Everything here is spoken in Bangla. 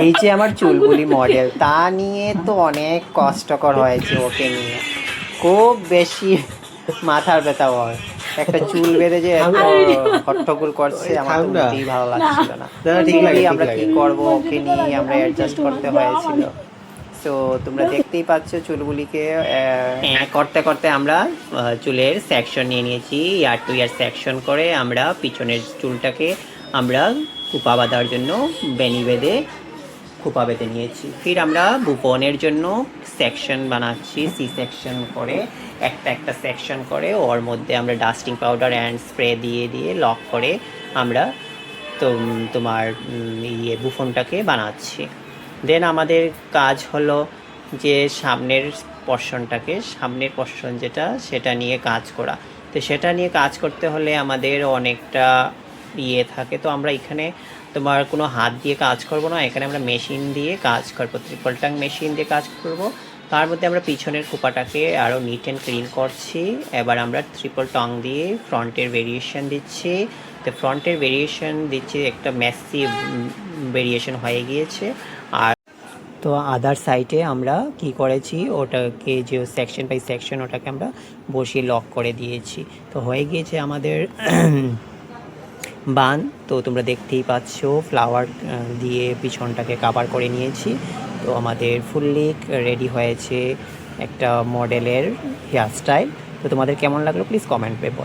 এই যে আমার চুলগুলি মডেল, তা নিয়ে তো অনেক কষ্টকর হয়েছে ওকে নিয়ে, খুব বেশি মাথার ব্যথা হয়। একটা চুল বেঁধে যে এত হট্টগোল করছে, আমার তো মোটেই ভালো লাগছিল না। ফাইনালি আমরা কি করব, ওকে নিয়ে আমরা অ্যাডজাস্ট করতে হয়েছিল। সো তোমরা দেখতেই পাচ্ছ চুলগুলিকে করতে করতে আমরা চুলের সেকশন নিয়ে নিয়েছি। ইয়ার টু ইয়ার সেকশন করে আমরা পিছনের চুলটাকে আমরা কুপা বাঁধার জন্য বেনি বেঁধে খোপা বেঁধে নিয়েছি। ফির আমরা বুফনের জন্য সেকশন বানাচ্ছি, সি সেকশন করে একটা একটা সেকশন করে ওর মধ্যে আমরা ডাস্টিং পাউডার অ্যান্ড স্প্রে দিয়ে দিয়ে লক করে আমরা তো তোমার বুফনটাকে বানাচ্ছি। দেন আমাদের কাজ হলো যে সামনের পোর্শন যেটা সেটা নিয়ে কাজ করা। তো সেটা নিয়ে কাজ করতে হলে আমাদের অনেকটা থাকে। তো আমরা এখানে তোমার কোনো হাত দিয়ে কাজ করব না, এখানে আমরা মেশিন দিয়ে কাজ করবো, ট্রিপল টাং মেশিন দিয়ে কাজ করব। তার মধ্যে আমরা পিছনের খোপাটাকে আরও নিট অ্যান্ড ক্লিন করছি। এবার আমরা ট্রিপল টং দিয়ে ফ্রন্টের ভেরিয়েশন দিচ্ছি। তো ফ্রন্টের ভেরিয়েশন দিচ্ছি, একটা ম্যাসিভ ভেরিয়েশন হয়ে গিয়েছে। আর তো আদার সাইডে আমরা কি করেছি, ওটাকে যে সেকশন বাই সেকশন ওটাকে আমরা বসিয়ে লক করে দিয়েছি। তো হয়ে গিয়েছে আমাদের বান। তো তোমরা দেখতেই পাচ্ছ ফ্লাওয়ার দিয়ে পিছনটাকে কাভার করে নিয়েছি। তো আমাদের ফুললি রেডি হয়েছে একটা মডেলের হেয়ার স্টাইল। তো তোমাদের কেমন লাগলো প্লিজ কমেন্টে বলো।